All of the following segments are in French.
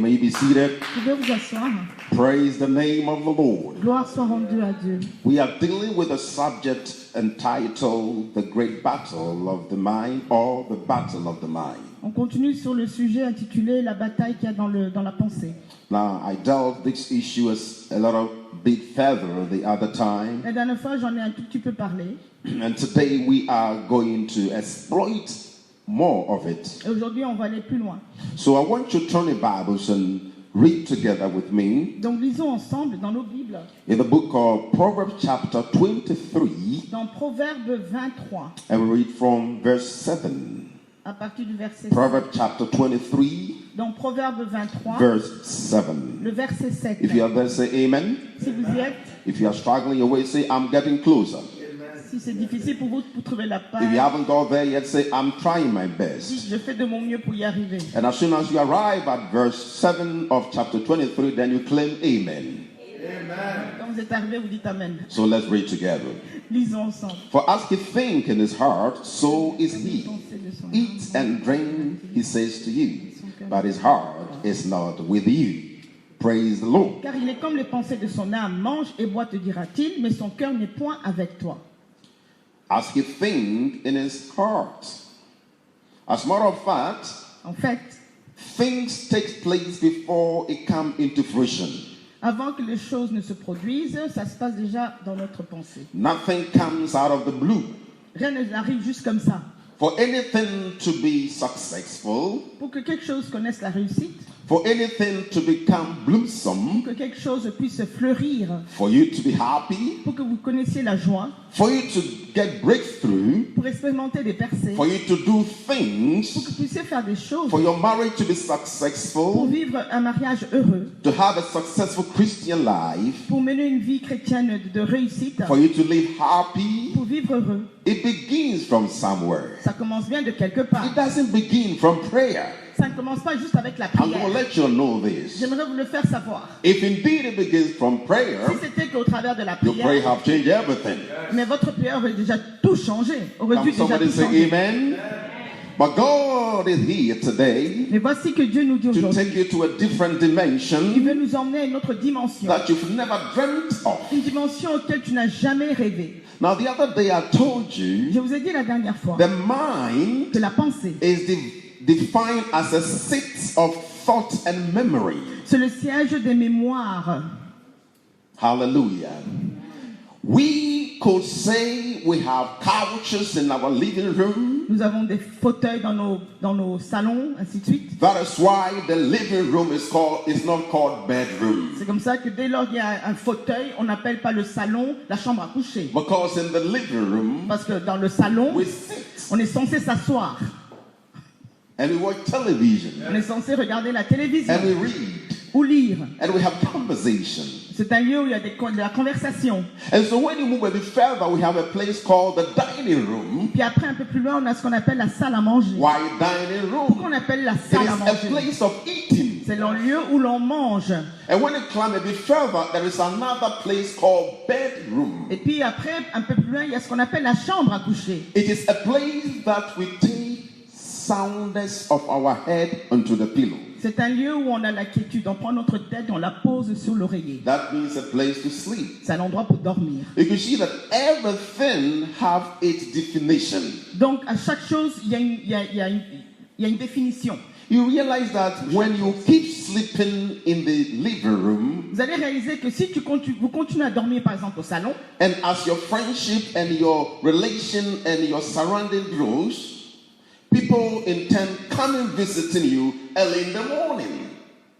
may be seated. Vous pouvez vous asseoir. Praise the name of the Lord. Gloire soit rendue à Dieu. We are dealing with a subject entitled The Great Battle of the Mind or The Battle of the Mind. On continue sur le sujet intitulé La bataille qu'il y a dans la pensée. Now, I dealt this issue a little bit further the other time. La dernière fois, j'en ai un tout petit peu parlé. And today we are going to exploit more of it. Et aujourd'hui, on va aller plus loin. So I want you to turn your Bibles and read together with me Donc, lisons ensemble dans nos Bibles, in the book of Proverbs chapter 23, dans Proverbe 23, and we read from verse 7. à partir du verset 7. Proverbs chapter 23, Dans Proverbe 23, verse 7. le verset 7. If you are there, say amen. Si vous y êtes, If you are struggling your way, say I'm getting closer. si c'est difficile pour vous trouver la If you paix, haven't got there yet, say I'm trying my best. dites je fais de mon mieux pour y arriver. And as soon as you arrive at verse 7 of chapter 23, then you claim amen. Quand vous êtes arrivé, vous dites Amen. So let's read together. Lisons ensemble. For as he think in his heart, so is he. Eat and drink, he says to you, but his heart is not with you. Praise the Lord. Car il est comme les pensées de son âme, mange et boit, te dira-t-il, mais son cœur n'est point avec toi. As he think in his heart. As a matter of fact, En fait, things take place before it comes into fruition. avant que les choses ne se produisent, ça se passe déjà dans notre pensée. Nothing comes out of the blue. Rien n'arrive juste comme ça. For anything to be successful, Pour que quelque chose connaisse la réussite, for anything to become blossom, pour que quelque chose puisse fleurir, for you to be happy, pour que vous connaissiez la joie, for you to get breakthrough, pour expérimenter des percées, for you to do pour que things, vous puissiez faire des choses, for your marriage to be pour successful, vivre un mariage heureux, to have a successful Christian life, pour mener une vie chrétienne de réussite, for you to live happy, pour vivre heureux. it begins from somewhere. Ça commence bien de quelque part. It doesn't begin from prayer. Ça ne commence pas juste avec la I'm going to prière. let you know this. J'aimerais vous le faire savoir. If indeed it begins from prayer, Si c'était qu'au travers de la your prayer prière, have changed everything. mais votre prière aurait déjà tout changé. Aurait Can dû déjà somebody tout say changer. amen? But God is here today Mais voici que Dieu nous dit to aujourd'hui. take you to a different Il dimension veut nous emmener à une autre dimension. that you've never dreamt of. Une dimension auquel tu n'as jamais rêvé. Now, the other day I told you Je vous ai dit la dernière fois the mind que la pensée, is defined as a seat of thought and memory. c'est le siège des mémoires. Hallelujah. We could say we have couches in our living room. Nous avons des fauteuils dans nos salons, ainsi de suite. That is why the living room is not called bedroom. C'est comme ça que dès lors qu'il y a un fauteuil, on n'appelle pas le salon la chambre à coucher. Because in the living room, Parce que dans le salon, we sit on est censé s'asseoir. and we watch television On est censé regarder la télévision and we read ou lire. and we have conversation. C'est un lieu où il y a de la conversation. And so when you move a bit further, we have a place called the dining room. Puis après, un peu plus loin, on a ce qu'on appelle la salle à manger. Why dining Pourquoi room? on appelle la It salle à is a manger? place of eating. C'est le lieu où l'on mange. And when you climb a bit further, there is another place called bedroom. Et puis après, un peu plus loin, il y a ce qu'on appelle la chambre à coucher. It is a place that we take soundness of our head onto the pillow. C'est un lieu où on a la quiétude. On prend notre tête, on la pose sur l'oreiller. That means a place to sleep. C'est un endroit pour dormir. You can see that everything have its definition. Donc, à chaque chose, il y a une définition. You realize that when you keep sleeping in the living room, Vous allez réaliser que si vous continuez à dormir, par exemple, au salon, and as your friendship and your relation and your surrounding grows, people intend coming visiting you early in the morning.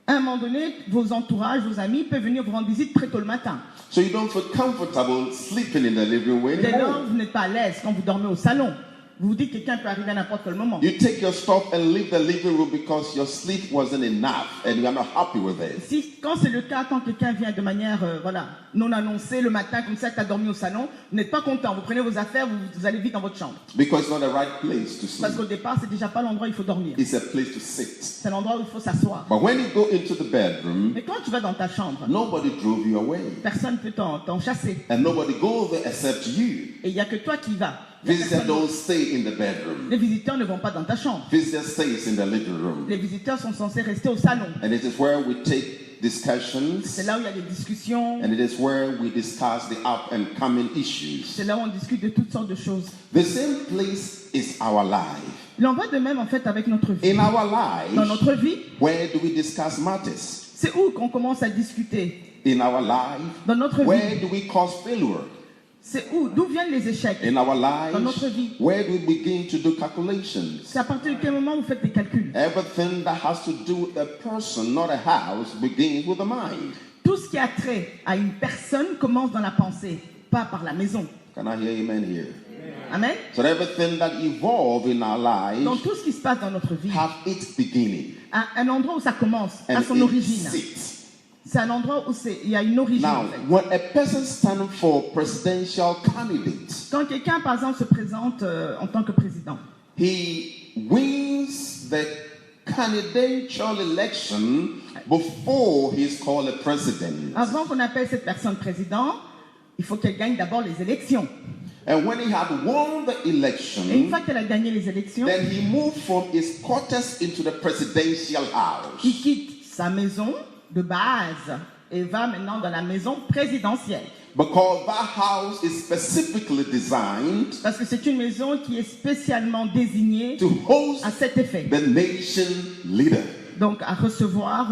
à un moment donné, vos entourages, vos amis peuvent venir vous rendre visite très tôt le matin. So you don't feel comfortable sleeping in the living room Dès lors, anymore. vous n'êtes pas à l'aise quand vous dormez au salon. Vous vous dites que quelqu'un peut arriver à n'importe quel moment. You take your stuff and leave the living room because your sleep wasn't enough and you are not happy with it. Quand c'est le cas, quand quelqu'un vient de manière non annoncée le matin, comme ça, tu as dormi au salon, vous n'êtes pas content. Vous prenez vos affaires, vous allez vite dans votre chambre. Because it's not the right place to Parce sleep. qu'au départ, c'est déjà pas l'endroit où il faut dormir. It's a place to sit. C'est l'endroit où il faut s'asseoir. But when you go into the bedroom, Mais quand tu vas dans ta chambre, nobody drove you away. personne ne peut t'en chasser. And nobody goes there except you. Et il n'y a que toi qui vas. Visitors don't stay in the bedroom. Les visiteurs ne vont pas dans ta chambre. Visitors stays in the living room. Les visiteurs sont censés rester au salon. And it is where we take discussions. C'est là où il y a des discussions. And it is where we discuss the up and coming issues. C'est là où on discute de toutes sortes de choses. The same place is our life. Il en va de même en fait avec notre vie. In our Dans life, notre vie, where do we discuss matters? c'est où qu'on commence à discuter. In our life, Dans notre where vie, do we cause failure? c'est où, d'où viennent les échecs. In our Dans notre lives, vie, where do we begin to do calculations? c'est à partir de quel moment vous faites des calculs. Everything that has to do with a person, not a house, begins with the mind. Tout ce qui a trait à une personne commence dans la pensée, pas par la maison. Can I hear amen here? Amen. So everything that evolves in our Donc lives tout ce qui se passe dans notre vie, have its beginning à un endroit où ça commence, à and son it origine. sits. C'est un endroit où il y a une origine. Now, En fait. when a person stands for presidential candidate, Quand quelqu'un, par exemple, se présente en tant que président, he wins the candidatial election before he's called a president. avant qu'on appelle cette personne président, il faut qu'elle gagne d'abord les élections. And when he had won the Et une election, fois qu'elle a gagné les élections, then he moved from his quarters into the presidential il house. quitte sa maison de base et va maintenant dans la maison présidentielle. Because that house is specifically designed Parce que c'est une maison qui est spécialement désignée to host à cet effet. the nation leader, Donc à recevoir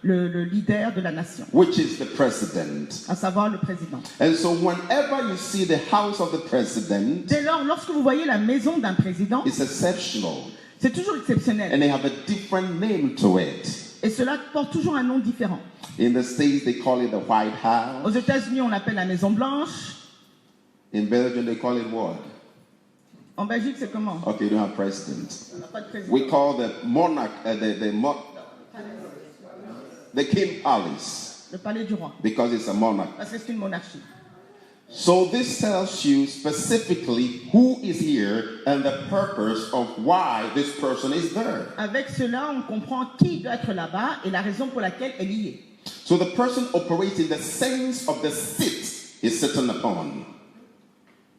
le leader de la nation, which is the president. à savoir le président. And so whenever you see the house of the president, Dès lors, lorsque vous voyez la maison d'un président, it's exceptional. c'est toujours exceptionnel. And they have a different name to it. Et cela porte toujours un nom différent. In the States, they call it the White Aux House. États-Unis, on l'appelle la Maison Blanche. In Belgium, they call it what? En Belgique, c'est comment? Okay, you don't have president. On n'a pas de président. We call the monarch, the King Palace, Le palais du roi, because it's a monarch. parce que c'est une monarchie. So this tells you specifically who is here and the purpose of why this person is there. Avec cela, on comprend qui doit être là-bas et la raison pour laquelle elle y est. So the person operates in the sense of the seat he's sitting upon.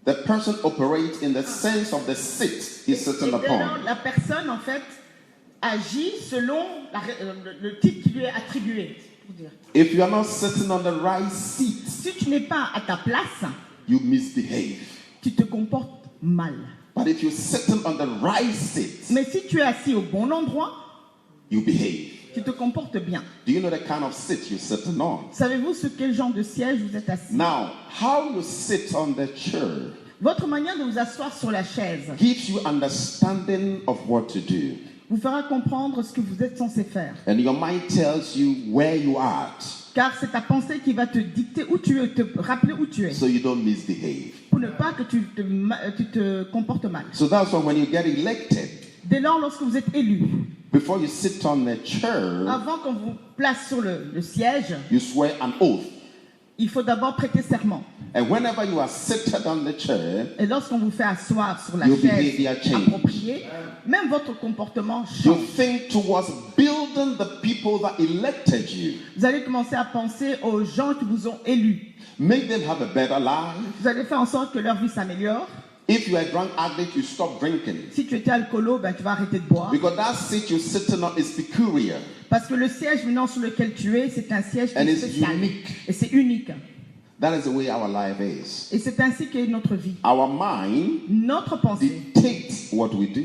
The person operates in the sense of the seat he's Et sitting dès lors, upon. la personne, en fait, agit selon le titre qui lui est attribué. Pour dire. If you are not sitting on the right seat, Si tu n'es pas à ta place, you misbehave. tu te comportes mal. But if you're sitting on the right seat, Mais si tu es assis au bon endroit, you behave. tu te comportes bien. Do you know the kind of seat you're sitting on? Savez-vous sur quel genre de siège vous êtes assis? Now, how you sit on the chair Votre manière de vous asseoir sur la chaise gives you understanding of what to do. vous fera comprendre ce que vous êtes censé faire. And your mind tells you where you are Car c'est ta pensée qui va te dicter où tu es, te rappeler où tu es, so you don't misbehave. pour ne pas que tu te comportes mal. So that's why when you get elected, Dès lors, lorsque vous êtes élu, before you sit on the chair, avant qu'on vous place sur le siège, you swear an oath. il faut d'abord prêter serment. And whenever you are seated on the chair, Et lorsqu'on vous fait asseoir sur la Your chaise behavior change. appropriée, même votre comportement you change. think towards building the people that elected you. Vous allez commencer à penser aux gens qui vous ont élus. Make them have a better life. Vous allez faire en sorte que leur vie s'améliore. If you are drunk addict, you stop drinking. Si tu étais alcoolo, ben, tu vas arrêter de boire. Because that seat you're sitting on is peculiar. Parce que le siège maintenant sur lequel tu es, c'est un siège qui And est it's spécial. unique. Et c'est unique. That is the way our life is. Et c'est ainsi qu'est notre vie. Our mind Notre pensée dictates what we do.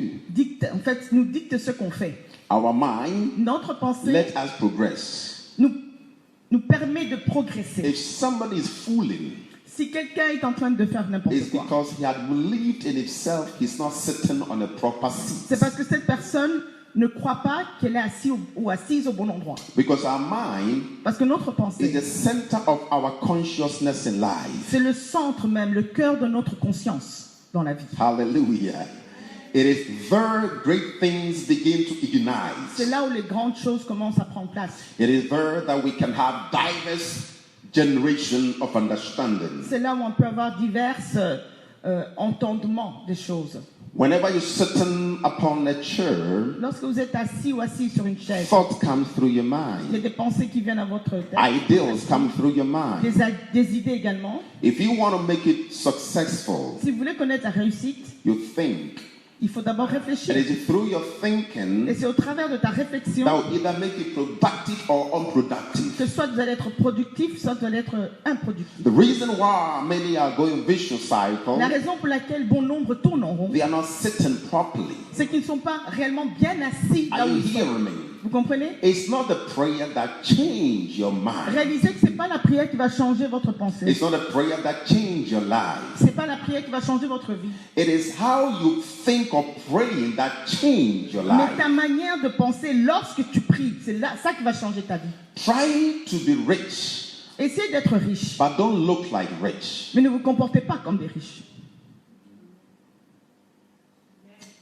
nous dicte ce qu'on fait. Our mind Notre pensée let us progress. nous permet de progresser. If somebody is fooling, Si quelqu'un est en train de faire n'importe it's quoi, because he had believed in himself he's not sitting on a proper seat. c'est parce que cette personne ne croit pas qu'elle est assise ou assise au bon endroit. Because our mind Parce que notre is pensée, the center of our consciousness in life. c'est le centre même, le cœur de notre conscience dans la vie. Hallelujah. It is there great things begin to C'est ignite. là où les grandes choses commencent à prendre place. It is there that we can have diverse generation of understanding. C'est là où on peut avoir divers entendements des choses. Whenever you're sitting upon a chair, Lorsque vous êtes assis ou assise sur une chaise, thoughts come through your il y a mind. des pensées qui viennent à votre tête, Ideals come through your mind. des idées également. If you want to make it successful, Si vous voulez connaître la réussite, you think. il faut d'abord And réfléchir. it's through your Et thinking c'est au travers de ta réflexion that will either make you productive or unproductive. que soit vous allez être productif, soit vous allez être improductif. The reason why many are going vicious cycle, La raison pour laquelle bon nombre tournent en rond, they are not sitting properly. c'est qu'ils ne sont pas réellement bien assis là Are où you ils sont. hearing me? Vous comprenez? It's not the prayer that change your mind. Réalisez que ce n'est pas la prière qui va changer votre pensée. It's not the prayer that change your life. Ce n'est pas la prière qui va changer votre vie. It is how you think of praying that change your Mais life. ta manière de penser lorsque tu pries, c'est là, ça qui va changer ta vie. Try to be rich, Essayez d'être riche, but don't look like rich. mais ne vous comportez pas comme des riches.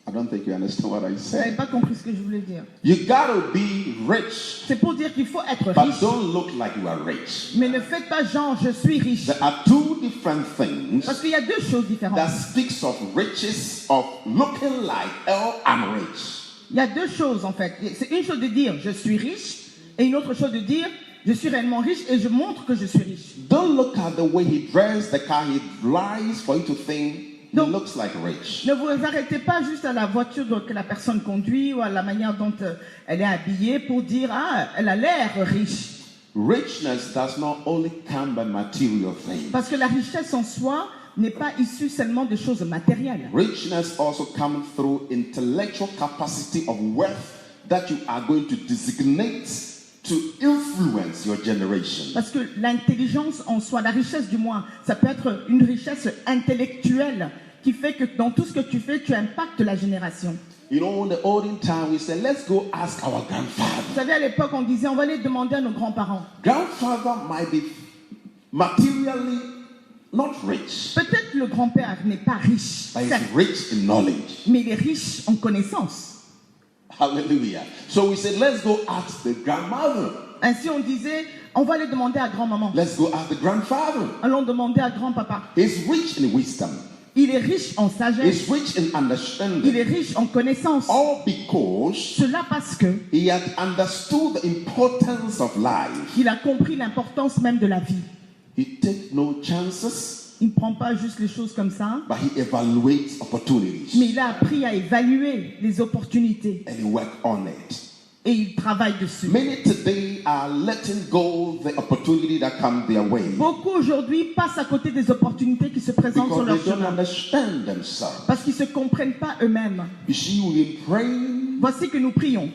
I don't think you understand what I Vous n'avez said. pas compris ce que je voulais dire. You gotta be rich, C'est pour dire qu'il faut être but riche, don't look like you are rich. mais ne faites pas genre je suis riche. There are two different things Parce qu'il y a deux choses différentes. that speaks of riches, of looking like, oh, I'm rich. Il y a deux choses en fait. C'est une chose de dire je suis riche et une autre chose de dire je suis réellement riche et je montre que je suis riche. Don't look at the way he dressed, the car he drives, for you to think he No. looks like rich. Ne vous arrêtez pas juste à la voiture que la personne conduit ou à la manière dont elle est habillée pour dire ah elle a l'air riche. Richness does not only come by material things. Parce que la richesse en soi n'est pas issue seulement de choses matérielles. Richness also comes through intellectual capacity of wealth that you are going to designate to influence your generation. Parce que l'intelligence en soi, la richesse du moins, ça peut être une richesse intellectuelle qui fait que dans tout ce que tu fais, tu impactes la génération. You know, in the olden time, we said, let's go ask our Vous grandfather. savez, à l'époque, on disait, on va aller demander à nos grands-parents. Grandfather might be materially not rich, Peut-être que le grand-père n'est pas riche, but certes, he's rich in knowledge. mais il est riche en connaissances. Hallelujah. So we said, let's go ask the grandmother. Ainsi, on disait, on va aller demander à grand-maman. Let's go ask the grandfather. Allons demander à grand-papa. He's rich in wisdom. Il est riche en sagesse. He's rich in Il est understanding. riche en connaissances. All because Cela parce que he had understood the importance of life. il a compris l'importance même de la vie. He takes no chances, Il ne prend pas juste les choses comme ça, but he evaluates opportunities mais il a appris à évaluer les opportunités and he works on it. et il travaille dessus. Many today are letting go the opportunity that come their way Beaucoup aujourd'hui passent à côté des opportunités qui se présentent sur because leur they don't chemin understand themselves. parce qu'ils ne se comprennent pas eux-mêmes. You see, we've been praying, Voici que nous prions,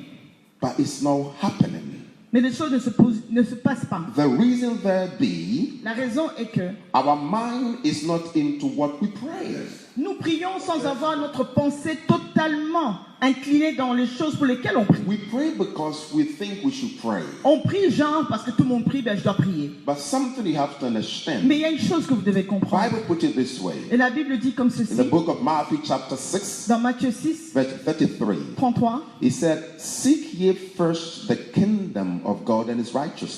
but it's not happening. mais les choses ne se passent pas. The reason there be, La raison est que our mind is not into what we pray. nous prions sans avoir notre pensée totalement inclinée dans les choses pour lesquelles on prie. We pray because we think we should pray. On prie genre parce que tout le monde prie, ben je dois prier. But something you have to understand. Mais il y a une chose que vous devez comprendre. Bible put it this way. Et la Bible dit comme In ceci, the book of Matthew chapter 6, dans Matthieu 6, verse 33, 33, he said, seek ye first the kingdom of God and his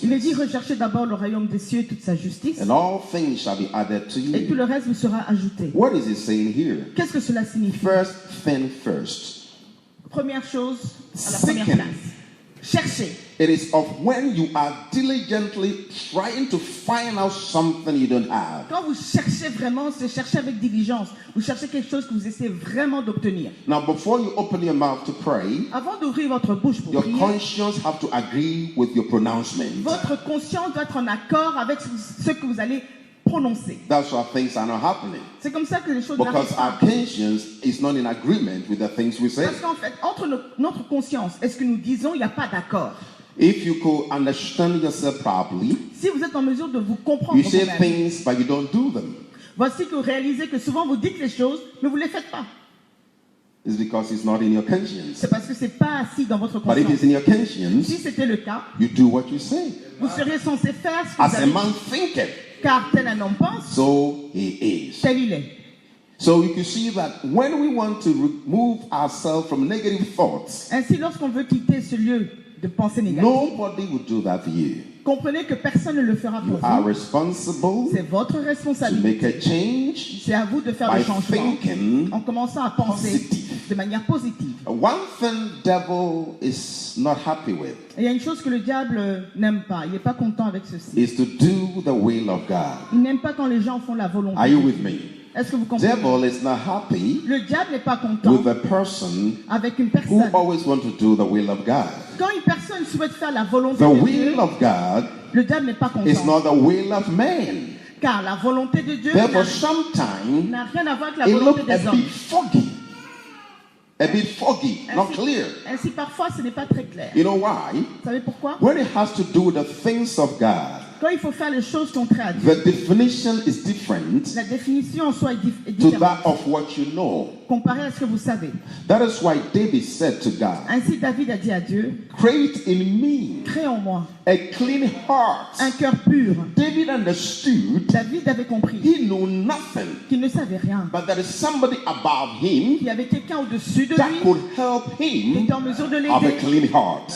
il est dit, righteousness, recherchez d'abord le royaume des cieux et toute sa justice, and all things shall be added to et tout you. le reste vous sera ajouté. What is he saying here? Qu'est-ce que cela signifie? First thing first. Première chose, à la première Seeking. place. Cherchez. It is of when you are diligently trying to find out something you don't have. Quand vous cherchez vraiment, c'est chercher avec diligence. Vous cherchez quelque chose que vous essayez vraiment d'obtenir. Now, before you open your mouth to pray, Avant d'ouvrir votre bouche pour your prier, conscience have to agree with your pronouncement. votre conscience doit être en accord avec ce que vous allez prononcer. That's why things are not happening. C'est comme ça que les choses Because n'arrivent our pas. conscience is not in agreement with the things we say. Parce qu'en fait, entre notre conscience et ce que nous disons, il n'y a pas d'accord. If you could understand yourself properly, Si vous êtes en mesure de vous comprendre you say vous-même, things but you don't do them. voici que vous réalisez que souvent vous dites les choses, mais vous ne les faites pas. It's because it's not in your conscience. C'est parce que ce n'est pas assis dans votre But if conscience. it's in your conscience, Si c'était le cas, you do what you say. vous seriez censé faire ce que As vous a avez man dit. thinketh, Car tel un homme pense, so he is. tel il est. So you can see that when we want to remove ourselves from negative thoughts, Ainsi, lorsqu'on veut quitter ce lieu de pensée négative. Nobody will do that for you. Comprenez que personne ne le fera You pour are vous. responsible C'est votre to responsabilité. make a change C'est à vous de faire by le changement thinking en commençant à penser positive. de manière positive. One thing devil is not happy with Et il y a une chose que le diable n'aime pas. Il n'est pas content avec ceci. is to do the will of God. Il n'aime pas quand les gens font la volonté. Are you with me? Est-ce que vous comprenez? Devil is not happy Le diable n'est pas content with a person avec une who personne. always want to do the will of God. Quand une personne souhaite faire la volonté The de Dieu, will of God le diable n'est pas is content. not the will of man. Car la volonté de Dieu Therefore, sometimes n'a rien à voir avec la it volonté looks a des hommes. bit foggy. A bit foggy, not clear. Ainsi, parfois, ce n'est pas très clair. You know why? Vous savez pourquoi? When it has to do with the things of God, Quand il faut faire les choses contraires à Dieu, the definition is different la définition en soi est to différente that of what you know. comparée à ce que vous savez. That is why David said to God, Ainsi, David a dit à Dieu, create in me crée en moi a clean heart. un cœur pur. David understood David avait compris he knew nothing, qu'il ne savait rien, but there is somebody above him qu'il y avait quelqu'un au-dessus de that lui could help qui him était en mesure de have a l'aider, clean heart.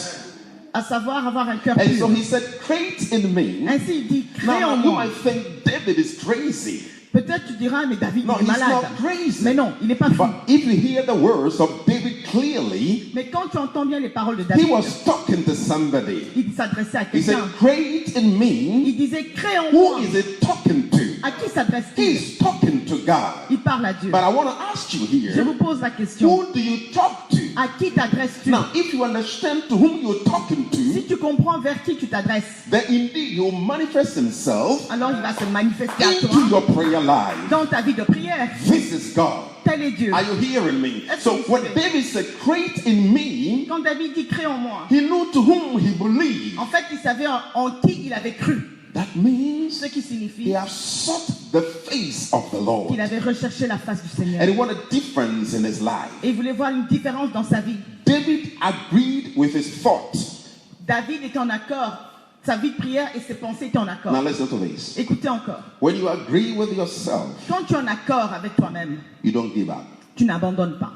à savoir avoir un cœur And pur. so he said, create in me. Ainsi, il dit, crée Now, en you moi. might think David is crazy. Peut-être tu diras, mais David No, il est he's malade. not crazy. Mais non, il n'est pas fou. But if you hear the words of David clearly, Mais quand tu entends bien les paroles de he David, was talking to somebody. il s'adressait à He said, quelqu'un. create in me. Il disait, crée en Who moi. is it talking to? À qui s'adresse-t-il? He's talking to God. Il parle à Dieu. But I want to ask you Je here, vous pose la question. who do you talk to? À qui t'adresses-tu? Now, if you understand to whom you're talking Si to, tu comprends vers qui tu t'adresses, then indeed he will manifest himself alors il va se manifester à into toi your prayer life. dans ta vie de prière. This is God. Tel est Dieu. Are you hearing me? Est-ce So que vous when suivez? David said, create in me, Quand David dit crée en moi, he knew to whom he believed. en fait, il savait en qui il avait cru. That means Ce qui he signifie has sought the face of the Lord. qu'il avait recherché la face du Seigneur. And he wanted a difference in his life. Et il voulait voir une différence dans sa vie. David agreed with his thoughts. David était en accord. Sa vie de prière et ses pensées étaient en accord. Now listen to this. Écoutez encore. When you agree with yourself, Quand tu es en accord avec toi-même, you don't give up. tu n'abandonnes pas.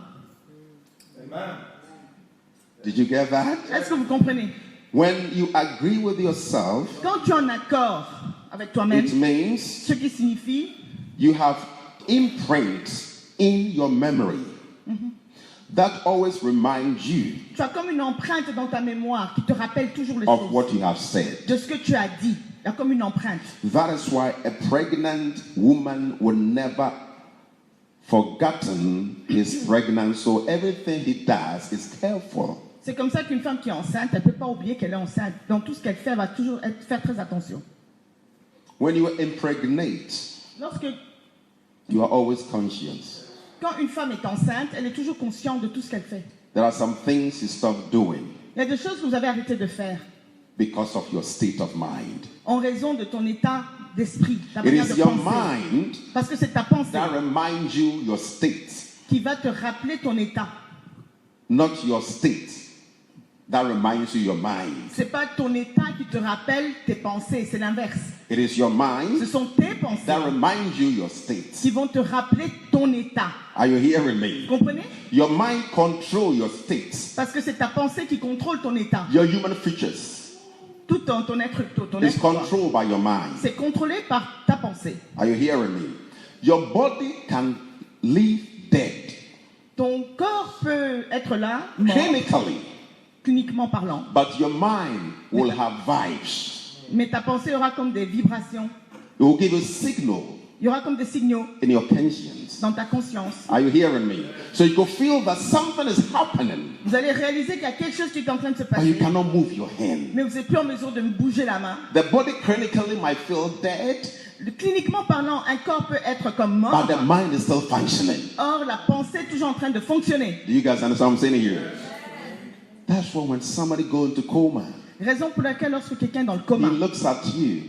Did you get that? Est-ce que vous comprenez? When you agree with yourself, Quand tu es en accord avec toi-même, it means ce qui signifie you have imprints in your memory that always reminds you tu as comme une empreinte dans ta mémoire qui te rappelle toujours les of choses, what you have said. de ce que tu as dit. Il y a comme une empreinte. That is why a pregnant woman will never forgotten his pregnancy. So everything he does is careful. C'est comme ça qu'une femme qui est enceinte, elle ne peut pas oublier qu'elle est enceinte. Dans tout ce qu'elle fait, elle va toujours faire très attention. When you impregnate, Lorsque, you are always conscious. quand une femme est enceinte, elle est toujours consciente de tout ce qu'elle fait. There are some things you stop doing Il y a des choses que vous avez arrêté de faire because of your state of mind. en raison de ton état d'esprit, ta It manière is de your penser. mind Parce que c'est ta pensée that reminds you your state, qui va te rappeler ton état. not your state that reminds you your mind. C'est pas ton état qui te rappelle tes pensées, c'est l'inverse. It is your Ce mind sont tes pensées that reminds you your state. qui vont te rappeler ton état. Are you hearing me? Vous comprenez? Your mind controls your state. Parce que c'est ta pensée qui contrôle ton état. Your human features Tout ton être, ton is être, controlled by your mind. c'est contrôlé par ta pensée. Are you hearing me? Your body can live dead, Ton corps peut être là, mort, clinically, cliniquement parlant, but your mind will have vibes. mais ta pensée aura comme des vibrations, It will give a signal il y aura comme des signaux in your conscience. dans ta conscience. Are you hearing me? So you could feel that something is happening, Vous allez réaliser qu'il y a quelque chose qui est en train de se but you passer, cannot move your hand. mais vous n'êtes plus en mesure de bouger la main. The body clinically might feel dead, Cliniquement parlant, un corps peut être comme mort, but the mind is still functioning. or la pensée est toujours en train de fonctionner. Do you guys understand what I'm saying here? That's why when somebody goes into coma, Raison pour laquelle lorsque quelqu'un est dans le he coma, looks at you,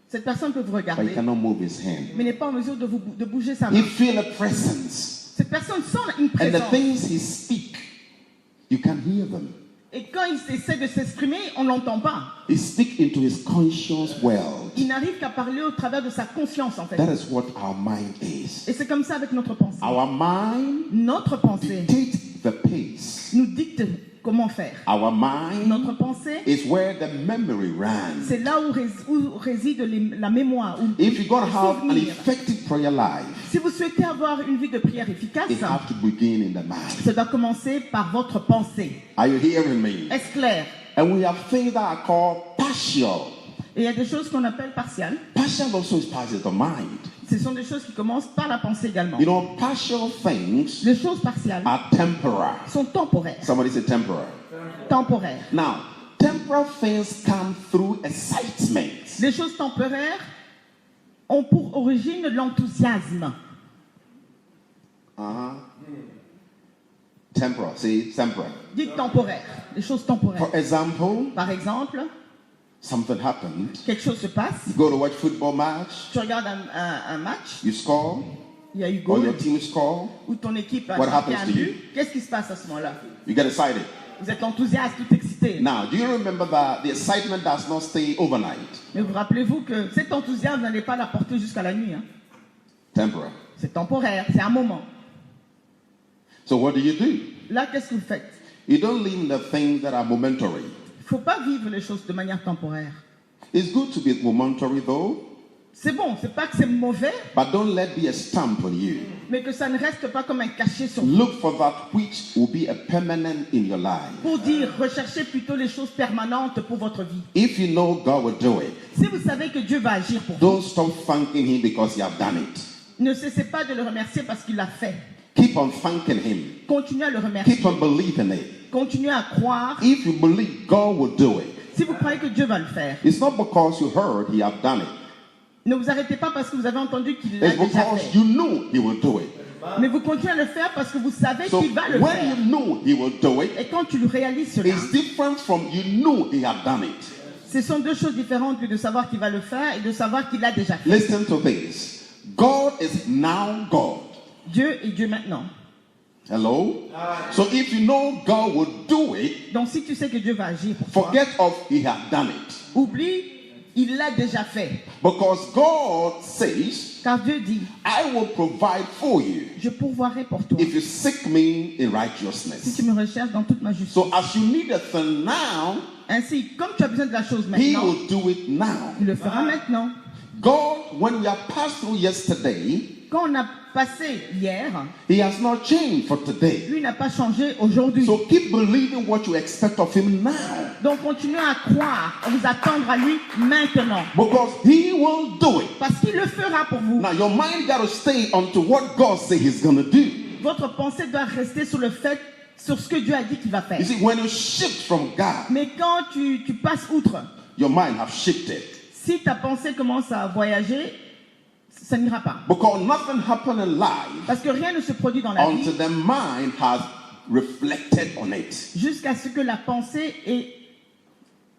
cette personne peut vous but he regarder, cannot move his hand. mais n'est pas en mesure de bouger sa He main. feel a presence. Cette personne sent une And the présence. things he speak, you can hear them. Et quand il essaie de s'exprimer, on ne l'entend pas. He speak into his conscious world. Il n'arrive qu'à parler au travers de sa conscience, en fait. That is what our mind is. Et c'est comme ça avec notre pensée. Our mind Notre pensée dictates the pace. nous dicte comment faire. Our mind Notre pensée, is where the memory runs. c'est là où réside la mémoire. Où If you're going to les have an souvenirs. effective prayer life, Si vous souhaitez avoir une vie de prière efficace, it has to begin in the mind. ça doit commencer par votre pensée. Are you hearing me? Est-ce clair? And we have things that are called partial. Et il y a des choses qu'on appelle partiales. Partial also is part of the mind. Ce sont des choses qui commencent par la pensée également. You know, partial things Les choses partiales are temporal. sont temporaires. Somebody say temporal. Temporaires. Now, temporal things come through excitement. Les choses temporaires ont pour origine l'enthousiasme. Temporal, see, temporal. Dites temporaire. Les choses temporaires. For example, Par exemple, something happened. quelque chose se passe. You go to watch football match, Tu regardes un match, you score, il y a eu or goal, your team score, où ton équipe a What marqué happens un to you? but. Qu'est-ce qui se passe à ce moment-là? you get excited. Vous êtes enthousiaste, tout excité. Now, do you remember that the excitement does not stay overnight? Mais vous rappelez-vous que cet enthousiasme n'allait pas la porter jusqu'à la nuit. Hein. Temporal. C'est temporaire, c'est un moment. So what do you do? Là, qu'est-ce que vous faites? You don't live in the things that are momentary. Il ne faut pas vivre les choses de manière temporaire. It's good to be momentary though, C'est bon, c'est pas que c'est mauvais, but don't let be a stamp on you. mais que ça ne reste pas comme un cachet sur vous. Look for that which will be a permanent in your life. Pour dire, recherchez plutôt les choses permanentes pour votre vie. If you know God will do it, Si vous savez que Dieu va agir pour vous, don't stop thanking Him because you have done it. ne cessez pas de le remercier parce qu'il l'a fait. Keep on thanking Him. Continuez à le remercier. Keep on believing it. Continuez à croire. If you believe God will do it, Si vous croyez que Dieu va le faire, it's not because you heard He have done it. ne vous arrêtez pas parce que vous avez entendu qu'il l'a It's déjà because fait. you knew He will do it. Mais vous continuez à le faire parce que vous savez So qu'il va le when faire. you know He will do it, Et quand tu le réalises cela, it's different from you knew He had done it. ce sont deux choses différentes que de savoir qu'il va le faire et de savoir qu'il l'a déjà fait. Listen to this. God is now God. Dieu est Dieu maintenant. Hello? So if you know God will do it, Donc si tu sais que Dieu va agir pour toi, forget of He had done it. oublie, il l'a déjà fait. Because God says, Car Dieu dit, I will provide for you je pourvoirai pour toi if you seek me in si righteousness. tu me recherches dans toute ma justice. So as you need a thing now, Ainsi, comme tu as besoin de la chose He maintenant, will do it now. il le fera maintenant. God, when we have passed through yesterday, Quand on a passé hier, He has not changed for today. lui n'a pas changé aujourd'hui. So keep believing what you expect of Him now. Donc continuez à croire, à vous attendre à lui maintenant. Because He will do it. Parce qu'il le fera pour vous. Now your mind got to stay onto what God said He's going to do. Votre pensée doit rester sur le fait, sur ce que Dieu a dit qu'il va faire. You see, when you shift from God, Mais quand tu passes outre, your mind have shifted. si ta pensée commence à voyager, ça n'ira pas. Because nothing happened in life Parce que rien ne se produit dans la vie until the mind has reflected on it. jusqu'à ce que la pensée ait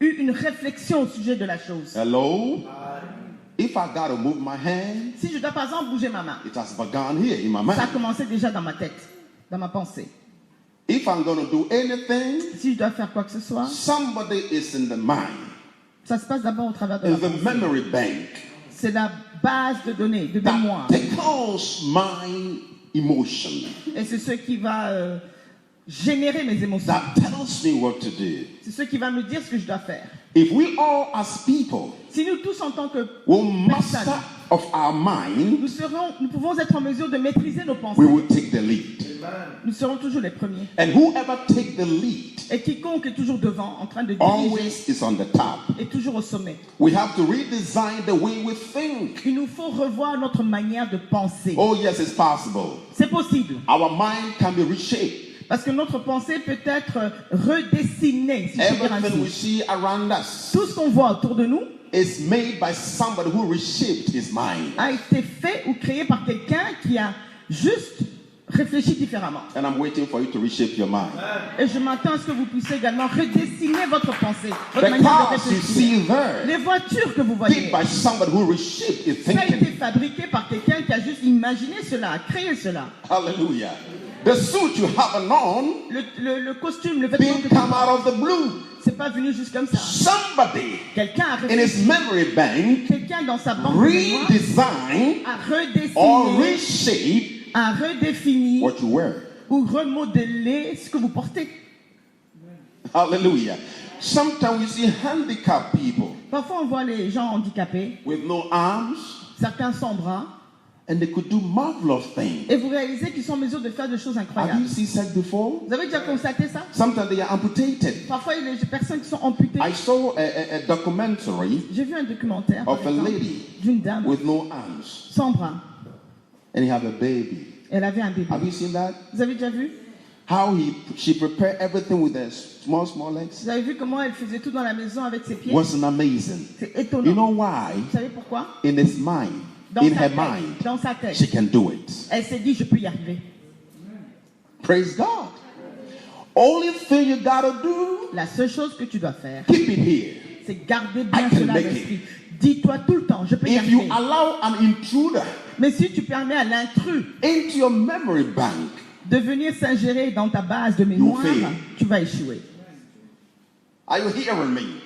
eu une réflexion au sujet de la chose. Hello? If I got to move my hand, Si je dois par exemple bouger ma main, it has begun here in my ça a mind. commencé déjà dans ma tête, dans ma pensée. If I'm going to do anything, Si je dois faire quoi que ce soit, somebody is in the mind, ça se passe d'abord au travers de la in the pensée. memory bank C'est la base de données, de mémoire. that tickles my emotion, Et c'est ce qui va générer mes émotions. that tells me what to do. C'est ce qui va me dire ce que je dois faire. If we all as people Si nous tous en tant que will master personnes, of our mind, nous pouvons être en mesure de maîtriser nos pensées. we will take the lead. Nous serons toujours les premiers. And whoever take the lead Et quiconque est toujours devant, en train de diriger, always is on the top. est toujours au sommet. We have to redesign the way we think. Il nous faut revoir notre manière de penser. Oh yes, it's possible. C'est possible. Our mind can be reshaped. Parce que notre pensée peut être redessinée, si je peux dire Everything we ainsi. see around us Tout ce qu'on voit autour de nous is made by somebody who reshaped his mind. a été fait ou créé par quelqu'un qui a juste réfléchi différemment. And I'm waiting for you to reshape your mind. Et je m'attends à ce que vous puissiez également redessiner votre pensée, votre The manière de cars you réfléchir. see there, Les voitures que vous made voyez, by somebody who reshaped his ça a été thinking. fabriqué par quelqu'un qui a juste imaginé cela, créé cela. Hallelujah. The suit you have on Le costume, le vêtement didn't que tu come out of the blue. c'est pas venu juste comme ça. Somebody Quelqu'un a in réfléchi, his memory bank quelqu'un dans sa banque de mémoire redesigned a or redessiné, reshaped a redéfini what you were. ou remodeler ce que vous portez. Hallelujah. Sometimes we see handicapped people Parfois, on voit les gens handicapés, with no arms, certains sans bras, and they could do marvelous things. et vous réalisez qu'ils sont en mesure de faire des choses Have incroyables. you seen that before? Vous avez déjà constaté ça? Sometimes they are amputated. Parfois, il y a des personnes qui sont amputées. I saw a documentary J'ai vu un documentaire par of a exemple, lady d'une dame with no arms, sans bras. and he had a baby. Elle avait un bébé. Have you seen that? Vous avez déjà vu? How she prepared everything with her small legs. Vous avez vu comment elle faisait tout dans la maison avec ses pieds? Wasn't amazing. C'est étonnant. You know why? Vous savez pourquoi? In his mind, Dans in sa her tête, mind, dans sa tête, she can do it. elle s'est dit, je peux y arriver. Praise God. Only thing you gotta do, La seule chose que tu dois faire, keep it here. c'est garder bien I can cela à make l'esprit. Dis-toi tout le temps, je peux y If you arriver. allow an intruder Mais si tu permets à l'intrus into your memory bank, de venir s'ingérer dans ta base de mémoire, fail. tu vas échouer. are you hearing me?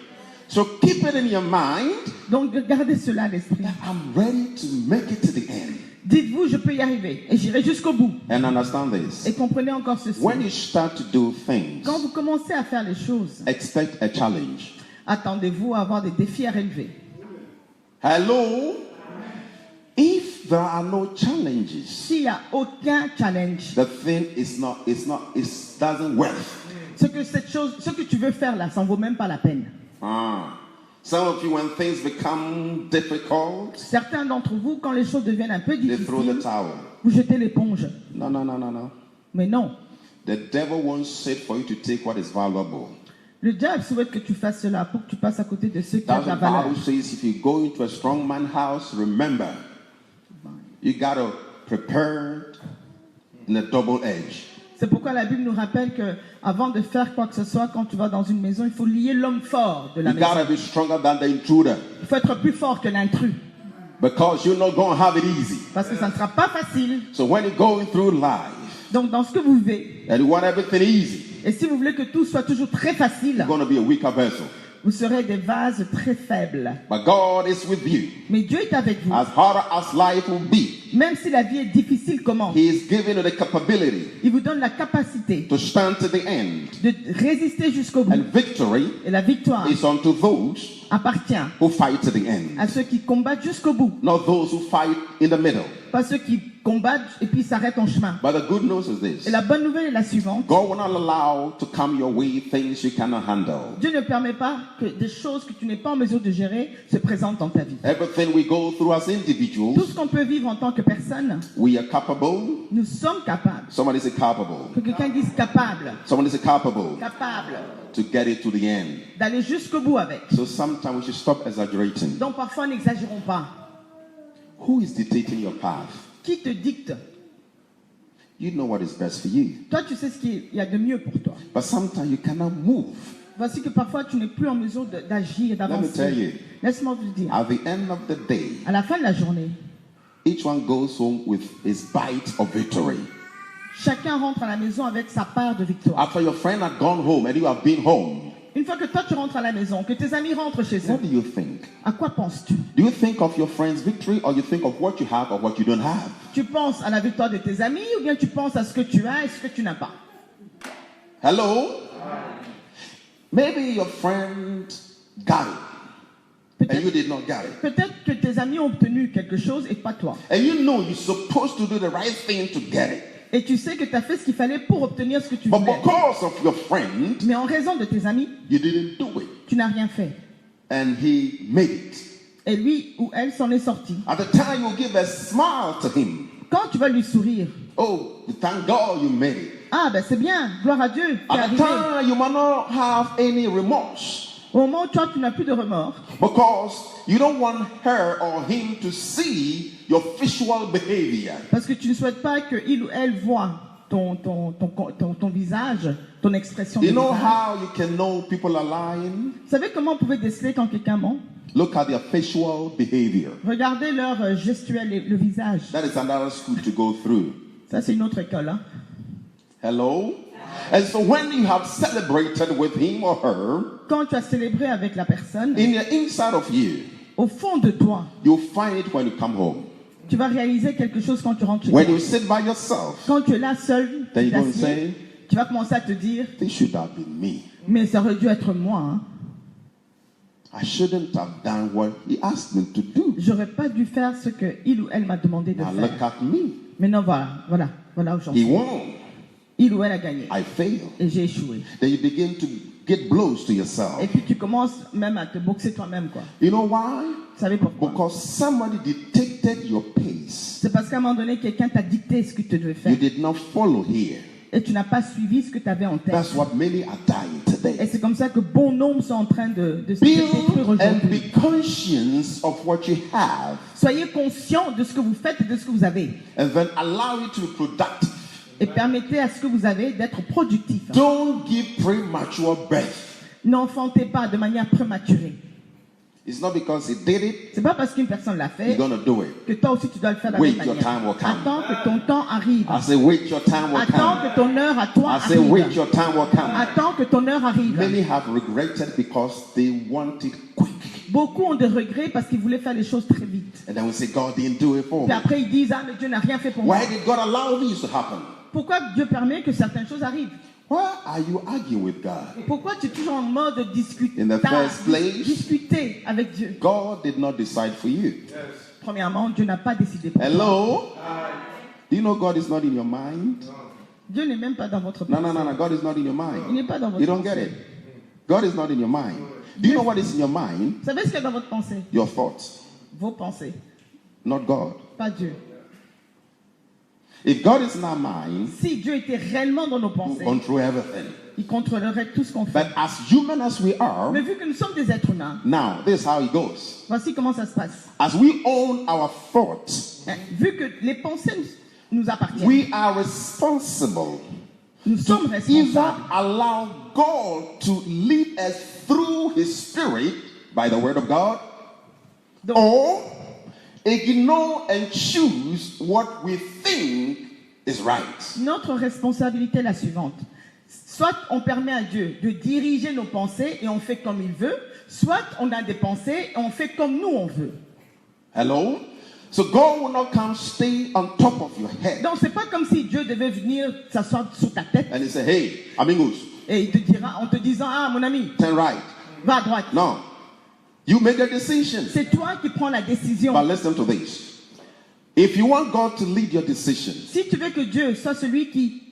So keep it in your mind. Donc gardez cela à l'esprit. I'm ready to make it to the end. Dites-vous, je peux y arriver et j'irai jusqu'au bout. And understand this. Et comprenez encore ceci. When you start to do things, Quand vous commencez à faire les choses, expect a challenge. attendez-vous à avoir des défis à relever. Hello? If there are no challenges, S'il n'y a aucun challenge, the thing it doesn't work. ce que tu veux faire là, ça ne vaut même pas la peine. Some of you, when things become difficult, Certains d'entre vous, quand les choses deviennent un peu they throw the difficiles, towel. vous jetez l'éponge. No, no, no, no, no. Mais non, The devil wants it for you to take what is valuable. le diable souhaite que tu fasses cela pour que tu passes à côté de ceux qui ont That's de la what the valeur. Bible says. If you go into a strong man's house, remember, you got to prepare in a double edge. C'est pourquoi la Bible nous rappelle que avant de faire quoi que ce soit, quand tu vas dans une maison, il faut lier l'homme fort de la You got maison. to be stronger than the intruder, Il faut être plus fort que l'intrus, because you're not going to have it easy. parce que ça ne sera pas facile. So when you're going through life Donc dans ce que vous vivez, and you want everything easy, et si vous voulez que tout soit toujours très facile, you're going to be a weaker vessel. vous serez des vases très faibles. But God is with you. Mais Dieu est avec vous. As hard as life will be, Même si la vie est difficile, comment? He is giving you the capability Il vous donne la capacité to stand to the end. de résister jusqu'au bout. And victory Et la victoire is unto those appartient who fight to the end. à ceux qui combattent jusqu'au bout. Not those who fight in the middle. Pas ceux qui combattent et puis s'arrêtent en chemin. But the good news is Et this. la bonne nouvelle est la suivante. God will not allow to come your way things you cannot handle. Dieu ne permet pas que des choses que tu n'es pas en mesure de gérer se présentent dans ta vie. Everything we go through as Tout individuals, ce qu'on peut vivre en tant que personne, we are capable. nous sommes capables. Somebody say capable. Que quelqu'un dise capable, Somebody say capable capable to get it to the end. d'aller jusqu'au bout avec. So sometimes we should stop exaggerating. Donc parfois n'exagérons pas. Who is dictating your path? Qui te dicte? You know what is best for you. Toi, tu sais ce qu'il y a de mieux pour toi. But sometimes you cannot move. Voici que parfois tu n'es plus en mesure d'agir et Let me tell you, d'avancer. Laisse-moi vous dire. at the end of the day, À la fin de la journée, each one goes home with his bite of victory. chacun rentre à la maison avec sa part de victoire. After your friend had gone home and you have been home, Une fois que toi tu rentres à la maison, que tes amis rentrent chez eux, what do you think? à quoi penses-tu? Do you think of your friend's victory or you think of what you have or what you don't have? Tu penses à la victoire de tes amis ou bien tu penses à ce que tu as et ce que tu n'as pas? Hello? Maybe your friend got it and you did not get it. Peut-être que tes amis ont obtenu quelque chose et pas toi. And you know you're supposed to do the right thing to get it. Et tu sais que tu as fait ce qu'il fallait pour obtenir ce que tu But voulais. because of your friend, Mais en raison de tes amis, you didn't do it. tu n'as rien fait. And he made it. Et lui ou elle s'en est sorti. At the time you give a smile to him. Quand tu vas lui sourire, Oh, thank God you made it. ah ben c'est bien, gloire à Dieu, t'es At the arrivé. time you might not have any remorse. Au moment où toi tu n'as plus de remords, Because you don't want her or him to see your visual behavior. parce que tu ne souhaites pas qu'il ou elle voit ton visage, ton expression de You know visage. how you can know people are lying? Vous savez comment on pouvait déceler quand quelqu'un ment? Look at their facial behavior. Regardez leur gestuelle et le visage. That is another school to go through. Ça c'est une autre école. Hein? Hello? And so when you have celebrated with him or her, Quand tu as célébré avec la personne, in the inside of you, au fond de toi, you'll find it when you come home. Tu vas réaliser quelque chose quand tu rentres chez When toi. you sit by yourself, Quand tu es là seul, then tu you're going to t'assieds, say, tu vas commencer à te dire, this should have been me. mais ça aurait dû être moi. Hein. I shouldn't have done what he asked me to do. J'aurais pas dû faire ce que il ou elle m'a demandé de Now look faire. at me. Maintenant voilà où j'en He suis. won. Il ou elle a gagné. I failed. Et j'ai échoué. Then you begin to get blows to yourself. Et puis tu commences même à te boxer toi-même, quoi. You know why? Vous savez pourquoi? Because somebody dictated your pace. C'est parce qu'à un moment donné, quelqu'un t'a dicté ce que tu devais You faire. did not follow here. Et tu n'as pas suivi ce que tu avais en tête. That's what many are dying Et today. c'est comme ça que bon nombre sont en train de se Build détruire and aujourd'hui. be conscious of what you have, Soyez conscients de ce que vous faites et de ce que vous avez. and then allow it to be productive. Et permettez à ce que vous avez d'être productif. Don't give premature birth. N'enfantez pas de manière prématurée. It's not because he did it, C'est pas parce qu'une personne l'a you're fait going to do it. que toi aussi tu dois le faire de la Wait, même your manière. time will come. Attends que ton temps arrive. I say, wait, your time will Attends come. que ton heure à toi I say, wait, arrive. your time will come. Attends que ton heure arrive. Many have regretted because they want it quick. Beaucoup ont des regrets parce qu'ils voulaient faire les choses très vite. And then we say, God didn't do it for Puis me. après ils disent, ah mais Dieu n'a rien fait pour moi. Why did God allow this to happen? Pourquoi Dieu permet que certaines choses arrivent? Why are you arguing with God? Pourquoi tu es toujours en mode discuter In the first place, discuter avec Dieu? God did not decide for you. Premièrement, Dieu n'a pas décidé pour toi. Hello? Do you know God is not in your mind? Dieu n'est même pas dans votre No, pensée. no, no, no. God is not in your Il mind. n'est pas dans votre You don't pensée. get it. God is not in your mind. Do you know what is in your mind? Vous savez ce qu'il y a dans votre pensée? Your thoughts, Vos pensées, not God. pas Dieu. If God is in our mind, Si Dieu était réellement dans nos He pensées, will control everything. il contrôlerait tout ce qu'on fait. But as human as we are, Mais vu que nous sommes des êtres humains, now this is how it goes. voici comment ça se passe. As we own our thoughts, Vu que les pensées nous appartiennent, we are responsible nous sommes to either responsables. allow God to lead us through His Spirit by the Word of God, Donc, or ignore and choose what we think is right. notre responsabilité est la suivante. Soit on permet à Dieu de diriger nos pensées et on fait comme il veut, soit on a des pensées et on fait comme nous on veut. Hello? So God will not come stay on top of your head Donc c'est pas comme si Dieu devait venir s'asseoir sur ta tête and He say, hey, amigos, et il te dira en te disant, ah mon ami, turn right. va à droite. No. You make a decision. C'est toi qui prends la décision. But listen to this. If you want God to lead your decisions, Si tu veux que Dieu soit celui qui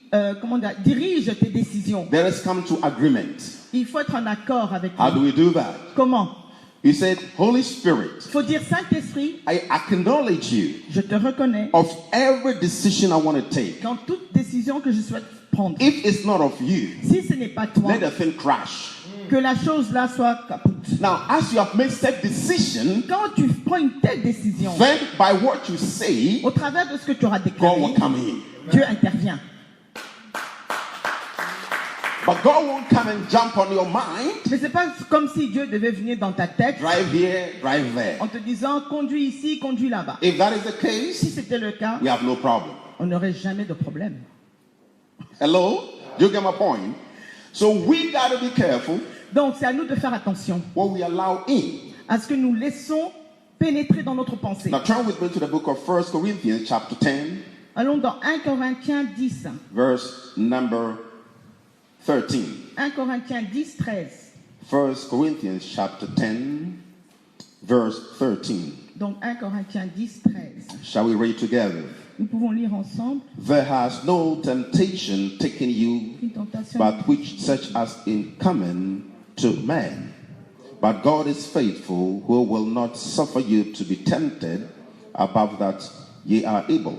dirige tes décisions, there has come to agreement. il faut être en accord avec How do lui. we do that? Comment? He said, Holy Spirit, Il faut dire, Saint-Esprit, I acknowledge you je te reconnais of every decision I want to take. dans toute décision que je souhaite prendre. If it's not of you, Si ce n'est pas toi, let the thing crash. que la chose là soit capote. Now, as you have made that decision, Quand tu prends une telle décision, then by what you say, au travers de ce que tu auras God déclaré, will come in. Dieu intervient. But God won't come and jump on your mind. Mais c'est pas comme si Dieu devait venir dans ta tête Drive here, drive there. en te disant conduis ici, conduis là-bas. If that is the Si case, c'était le cas, we have no problem. on n'aurait jamais de problème. Hello? You get my point? So we got to be careful Donc c'est à nous de faire attention what we allow in. à ce que nous laissons pénétrer dans notre pensée. Now turn with me to the book of 1 Corinthians chapter 10, Allons dans 1 Corinthiens 10. verse number 13. 1 Corinthiens 10, 13. 1 Corinthians chapter 10, verse 13. Donc 1 Corinthiens 10, 13. Shall we read together? Nous pouvons lire ensemble. There has no temptation taken you, Une tentation. but which such as is common to man. But God is faithful, who will not suffer you to be tempted above that ye are able,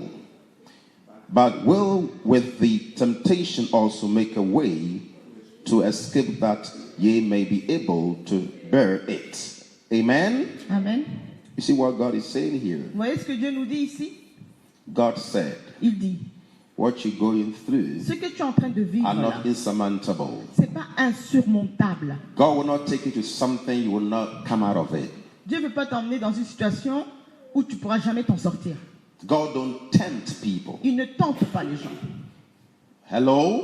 but will with the temptation also make a way to escape that ye may be able to bear it. Amen? Amen. You see what God is saying here? Vous voyez ce que Dieu nous dit ici? God said, Il dit, what you're going through ce que tu es en train de vivre are là, not insurmountable. c'est pas insurmontable. God will not take you to something you will not come out of it. Dieu ne veut pas t'emmener dans une situation où tu pourras jamais t'en sortir. God don't tempt people. Il ne tente pas les gens. Hello?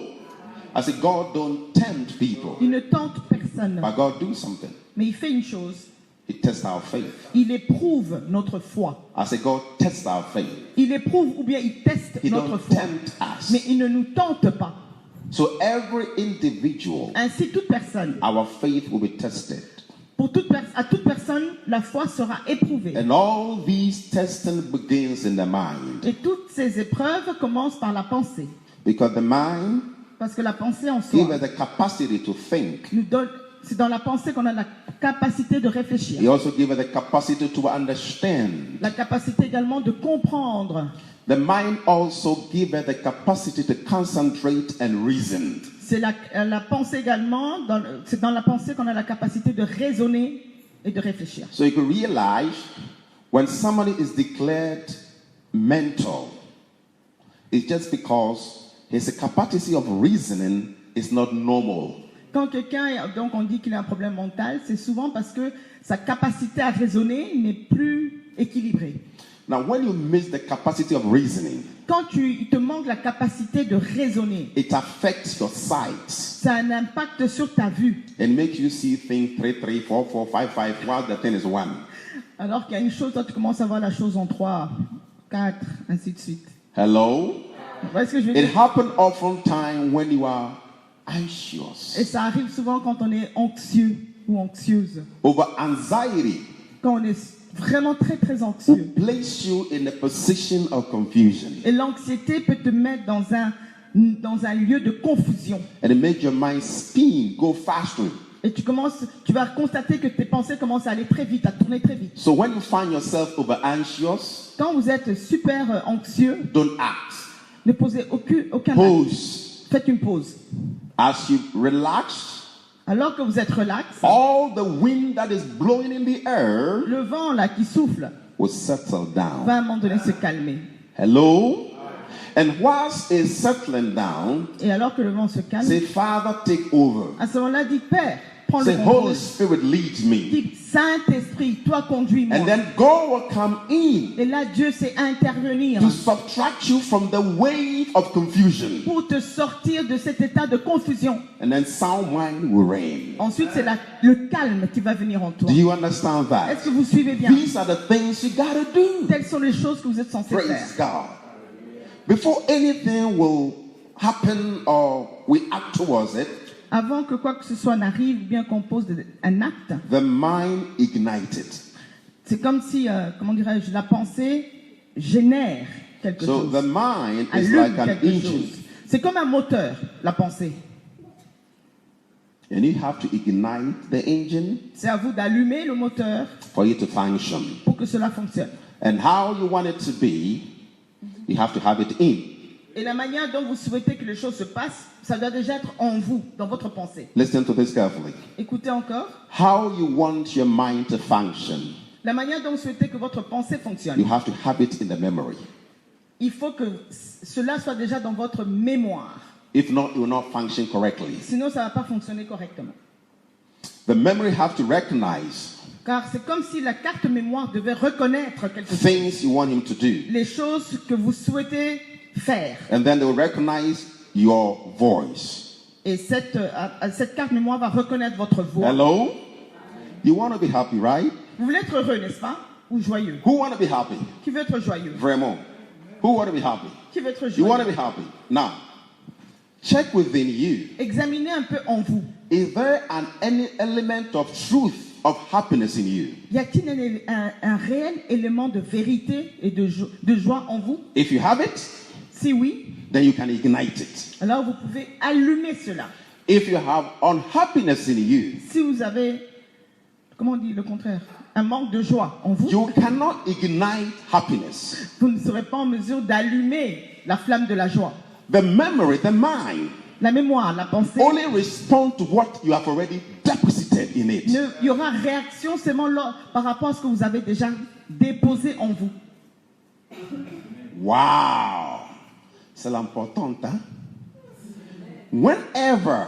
I said God don't tempt people. Il ne tente personne. But God do something. Mais il fait une chose. He tests our faith. Il éprouve notre foi. I say God tests our faith. Il éprouve ou bien il teste He notre don't foi. tempt us. Mais il ne nous tente pas. So every individual, Ainsi, toute personne, our faith will be tested. à toute personne, la foi sera éprouvée. And all these testing begins in the mind. Et toutes ces épreuves commencent par la pensée. Because the mind Parce que la pensée en gives soi us the capacity to think. nous donne, c'est dans la pensée qu'on a la capacité de He réfléchir. also gives us the capacity to understand. La capacité également de comprendre. The mind also gives us the capacity to concentrate and reason. C'est la pensée également, c'est dans la pensée qu'on a la capacité de raisonner et de réfléchir. So you can realize when somebody is declared mental, it's just because his capacity of reasoning is not normal. Quand donc on dit qu'il a un problème mental, c'est souvent parce que sa capacité à raisonner n'est plus équilibrée. Now, when you miss the capacity of reasoning, Quand il te manque la capacité de raisonner, it affects your sight ça a un impact sur ta vue. and makes you see things 3, 3, 4, 4, 5, 5, while the thing is 1. Alors qu'il y a une chose, toi tu commences à voir la chose en 3, 4, ainsi de suite. Hello? Vous voyez ce que je veux It dire? happens oftentimes when you are anxious. Et ça arrive souvent quand on est anxieux ou anxieuse. Over anxiety Quand on est vraiment très très will anxieux. place you in a position of confusion. Et l'anxiété peut te mettre dans un lieu de confusion. And it makes your mind spin, go faster. Et tu vas constater que tes pensées commencent à aller très vite, à tourner très vite. So when you find yourself over anxious, Quand vous êtes super anxieux, don't act. ne posez aucun acte. Pause. Faites une pause. As you relax, Alors que vous êtes relax, all the wind that is blowing in the air le vent là qui souffle will settle down. va à un moment donné se calmer. Hello? And whilst it's settling down, Et alors que le vent se calme, say, Father, take over. à ce moment-là, dis Père, prends le Say, contrôle. Holy Spirit, lead me. Dis Saint-Esprit, toi conduis-moi. And then God will come in Et là, Dieu sait intervenir to subtract you from the wave of confusion. pour te sortir de cet état de confusion. And then sound mind will reign. Ensuite, c'est le calme qui va venir en toi. Do you understand that? Est-ce que vous suivez bien? These are the things you gotta do. Telles sont les choses que vous êtes censés faire. Praise God. Before anything will happen or we act towards it, Avant que quoi que ce soit n'arrive, ou bien qu'on pose un acte, the mind ignited. c'est comme si, comment dirais-je, la pensée génère quelque So chose. the mind is Allume like an quelque engine. chose. C'est comme un moteur, la pensée. And you have to ignite the engine C'est à vous d'allumer le moteur for it to function. pour que cela fonctionne. And how you want it to be, you have to have it in. Et la manière dont vous souhaitez que les choses se passent, ça doit déjà être en vous, dans votre pensée. Listen to this carefully. Écoutez encore. How you want your mind to function, La manière dont vous souhaitez que votre pensée fonctionne. you have to have it in the memory. Il faut que cela soit déjà dans votre mémoire. If not, it will not function correctly. Sinon, ça ne va pas fonctionner correctement. The memory have to recognize Car c'est comme si la carte mémoire devait reconnaître quelque chose. things you want him to do. Les choses que vous souhaitez faire. And then they will recognize your voice. Et cette carte mémoire va reconnaître votre voix. Hello? You want to be happy, right? Vous voulez être heureux, n'est-ce pas? Ou joyeux? Who want to be happy? Qui veut être joyeux? Vraiment. Who want to be happy? Qui veut être You want to joyeux? be happy. Now, check within you. Examinez un peu en vous. Is there any element of truth of happiness in you? Y a-t-il un réel élément de vérité et de joie en vous? If you have it, Si oui, then you can ignite it. alors vous pouvez allumer cela. If you have unhappiness in you, Si vous avez, comment on dit le contraire, un manque de joie en vous, you cannot ignite happiness. vous ne serez pas en mesure d'allumer la flamme de la joie. The memory, the mind, La mémoire, la pensée, only respond to what you have already deposited in it. il y aura réaction seulement par rapport à ce que vous avez déjà déposé en vous. Wow! C'est l'important, hein? Whenever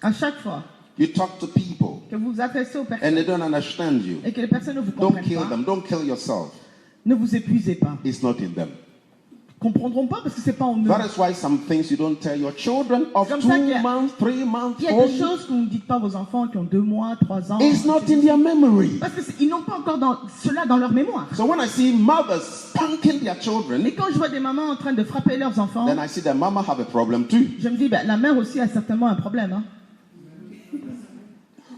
À chaque fois you talk to people que vous vous adressez aux and personnes they don't understand you, et que les personnes ne vous don't comprennent kill pas, them, don't kill yourself. ne vous épuisez pas. It's not in them. comprendront pas parce que c'est pas en eux. That is why some things you don't tell your children of Comme ça 2 qu'il y a- months, 3 months, Il y a 4 des choses que vous ne dites pas à vos enfants qui ont 2 mois, 3 ans. It's not in their memory. Parce qu'ils n'ont pas encore cela dans leur mémoire. So when I see mothers spanking their children, Et quand je vois des mamans en train de frapper leurs enfants, then I see that mama have a problem too. je me dis, ben, la mère aussi a certainement un problème. Hein.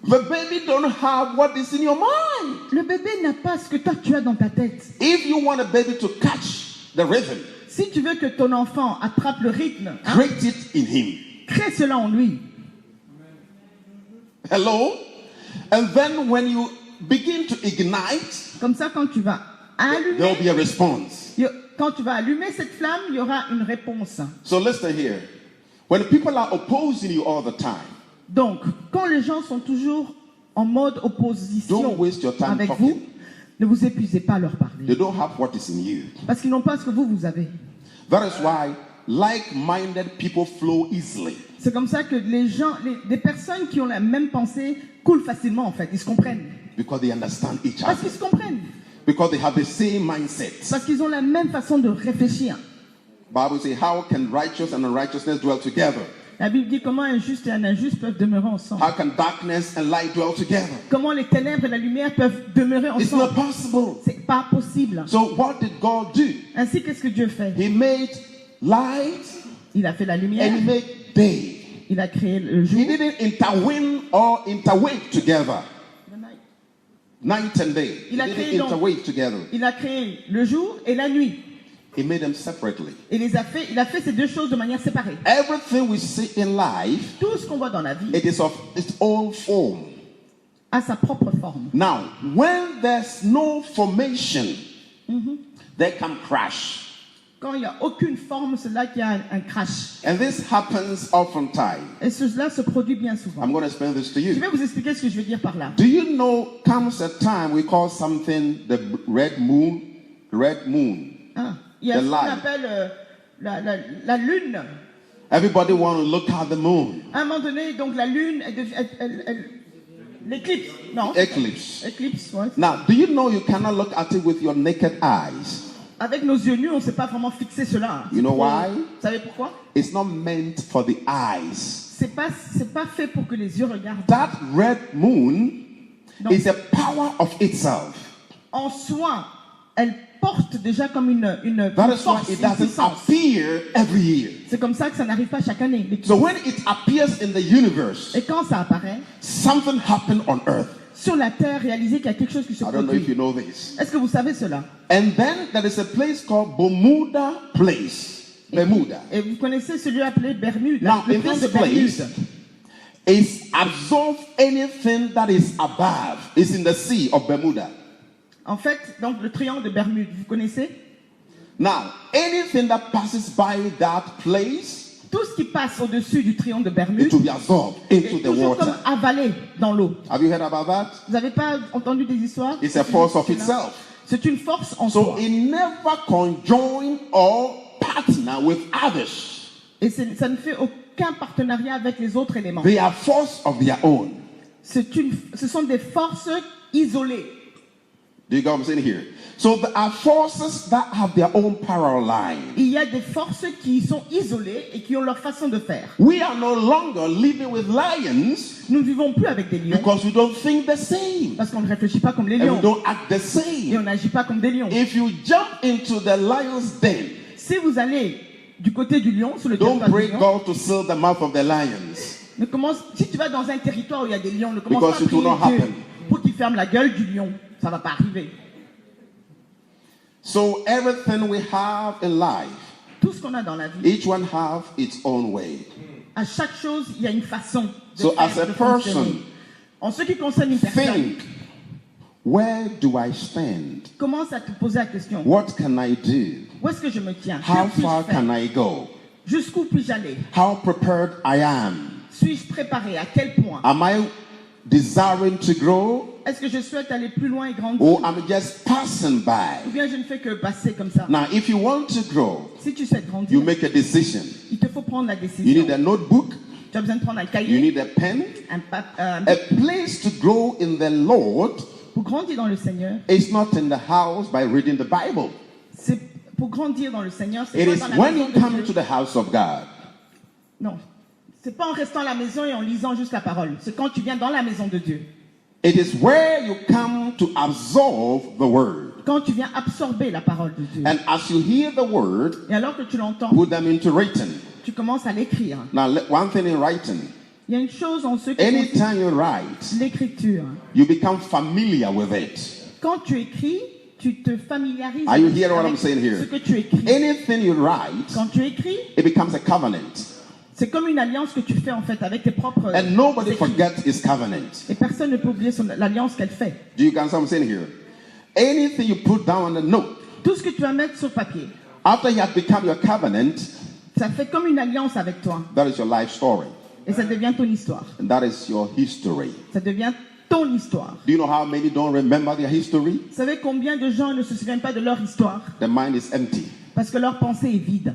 The baby don't have what is in your mind. Le bébé n'a pas ce que toi tu as dans ta tête. If you want a baby to catch the rhythm, Si tu veux que ton enfant attrape le rythme, hein, create it in him. crée cela en lui. Hello? And then when you begin to ignite, Comme ça, quand tu vas there'll allumer, be a response. quand tu vas allumer cette flamme, il y aura une réponse. So listen here. When people are opposing you all the time, Donc, quand les gens sont toujours en mode opposition don't waste your time avec talking. vous, ne vous épuisez pas à leur parler. They don't have what is in you. Parce qu'ils n'ont pas ce que vous avez. That is why like-minded people flow easily. C'est comme ça que les gens, des personnes qui ont la même pensée coulent facilement en fait. Ils se comprennent. Because they understand each Parce other. qu'ils se comprennent. Because they have the same mindset. Parce qu'ils ont la même façon de réfléchir. Bible says, how can righteous and unrighteousness dwell together? La Bible dit comment un juste et un injuste peuvent demeurer ensemble. How can darkness and light dwell together? Comment les ténèbres et la lumière peuvent demeurer It's not ensemble. possible. C'est pas possible. So what did God do? Ainsi, qu'est-ce que Dieu fait? He made light Il a fait la lumière, and he made day. il a créé le jour. He didn't interwin or interwave together. Night and day. He Il a didn't créé donc- interwave together. Il a créé le jour et la nuit. He made them separately. Et il a fait ces deux choses de manière séparée. Everything we see in life, Tout ce qu'on voit dans la vie it is of its own form. a sa propre forme. Now, when there's no formation, there can crash. Quand il n'y a aucune forme, c'est là qu'il y a un crash. And this happens oftentimes. Et cela se produit bien souvent. I'm going to explain this to Je you. vais vous expliquer ce que je veux dire par là. Do you know, comes a time we call something the red moon? Red moon. Hein, il y a The ce qu'on light. appelle la lune. Everybody want to look at the moon. À un moment donné, donc la lune, l'éclipse, non? Eclipse. Éclipse, ouais. Now, do you know you cannot look at it with your naked eyes? Avec nos yeux nus, on ne sait pas vraiment fixer cela. You know why? Vous savez pourquoi? It's not meant for the eyes. C'est pas fait pour que les yeux regardent. That red moon Donc, is a power of itself. en soi, elle porte déjà comme une That is why force, it une doesn't puissance. appear every year. C'est comme ça que ça n'arrive pas chaque année. l'éclipse. So when it appears in the universe, Et quand ça apparaît, something happened on earth. sur la Terre, réalisez qu'il y a quelque chose qui se I don't know if you produit. know this. Est-ce que vous savez cela? And then there is a place called Bermuda Place. Bermuda. Et vous connaissez celui appelé Bermude. Now, le in triangle this de Bermude. place, is absorb anything that is above. It's in the sea of Bermuda. En fait, donc le triangle de Bermude, vous connaissez? Now, anything that passes by that place, Tout ce qui passe au-dessus du triangle de Bermude it will be absorbed into est the toujours comme water. avalé dans l'eau. Have you heard about that? Vous n'avez pas entendu des histoires? It's a force of itself. C'est une force en So soi. it never conjoin or partner with others. Et ça ne fait aucun partenariat avec les autres éléments. They are force of their own. Ce sont des forces isolées. Do you get what I'm saying here? So there are forces that have their own parallel line. Il y a des forces qui sont isolées et qui ont leur façon de faire. We are no longer living with lions Nous ne vivons plus avec des lions because we don't think the same parce qu'on ne réfléchit pas comme les and we lions don't act the et same. on n'agit pas comme des lions. If you jump into the lion's den, Si vous allez du côté du lion, sur le don't territoire pray du lion, God to seal the mouth of the lions. si tu vas dans un territoire où il y a des lions, ne commence Because pas à it will prier not Dieu happen. pour qu'il ferme la gueule du lion. Ça va pas arriver. So everything we have in life, Tout ce qu'on a dans la vie, each one have its own way. à chaque chose, il y a une façon de So faire, as a de person, fonctionner. En ce qui concerne une personne, Think, where do I stand? commence à te poser la question. What can I do? Où est-ce que je me tiens? How Que puis-je far faire? can I go? Jusqu'où puis-je aller? How prepared I am? Suis-je préparé? À quel point? Am I desiring to grow? Est-ce que je souhaite aller plus loin et grandir? Or am I just passing Ou by? bien je ne fais que passer comme ça? Now, if you want to grow, Si tu souhaites grandir, you make a decision. il te faut prendre la You décision. need a notebook, Tu as besoin de prendre un you cahier, need a pen. un A place to grow in the Lord pour grandir dans le Seigneur. is not in the house by reading the Bible. C'est pour grandir dans le Seigneur, c'est It pas is dans la when maison you de come Dieu. to the house of God. Non, c'est pas en restant à la maison et en lisant juste la parole. C'est quand tu viens dans la maison de Dieu. It is where you come to absorb the word. Quand tu viens absorber la parole de Dieu. And as you hear the word, Et alors que tu l'entends, put them into writing. tu commences à l'écrire. Now, one thing in writing, Il y a une chose en ce qui concerne anytime you write, l'écriture. you become familiar with it. Quand tu écris, tu te familiarises Are you avec hearing what I'm saying here? ce que tu écris. Anything you write, Quand tu écris, it becomes a covenant. c'est comme une alliance que tu fais en fait avec tes propres And nobody écrits. forgets his covenant. Et personne ne peut oublier l'alliance qu'elle fait. Do you get what I'm saying here? Anything you put down on a note, Tout ce que tu vas mettre sur papier, after he had become your covenant, ça fait comme une alliance avec toi. that is your life story. Et ça devient ton histoire. And that is your history. Ça devient ton histoire. Do you know how many don't remember their history? Vous savez combien de gens ne se souviennent pas de leur histoire Their mind is empty. parce que leur pensée est vide.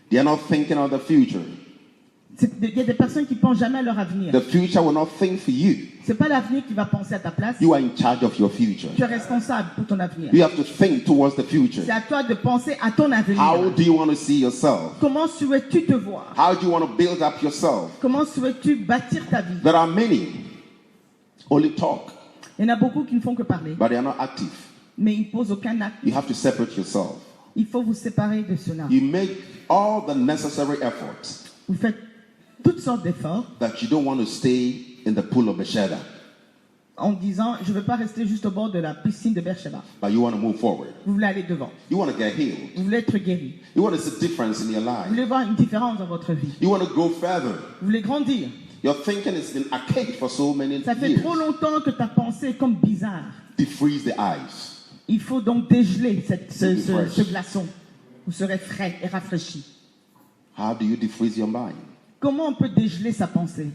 They are not thinking of the future. Il y a des personnes qui pensent jamais à leur avenir. The future will not think for you. C'est pas l'avenir qui va penser à ta place. You are in charge of your future. Tu es responsable pour ton avenir. You have to think towards the future. C'est à toi de penser à ton avenir. How do you want to see yourself? Comment souhaites-tu te voir? How do you want to build up yourself? Comment souhaites-tu bâtir ta vie? There are many only talk, Il y en a beaucoup qui ne font que parler, but they are not active. mais ils ne posent aucun acte. You have to separate yourself. Il faut vous séparer de cela. You make all the necessary efforts Vous faites toutes sortes d'efforts that you don't want to stay in the pool of Bethesda, en disant je ne veux pas rester juste au bord de la piscine de Beersheba. but you want to move forward. Vous voulez aller devant. You want to get healed. Vous voulez être guéri. You want to see difference in your Vous life. voulez voir une différence dans votre vie. You want to grow further. Vous voulez grandir. Your thinking has been archaic for so many Ça fait years. trop longtemps que ta pensée est comme bizarre. Defreeze the eyes. Il faut donc dégeler ce Refresh. glaçon. Vous serez frais et rafraîchi. How do you defreeze your mind? Comment on peut dégeler sa pensée?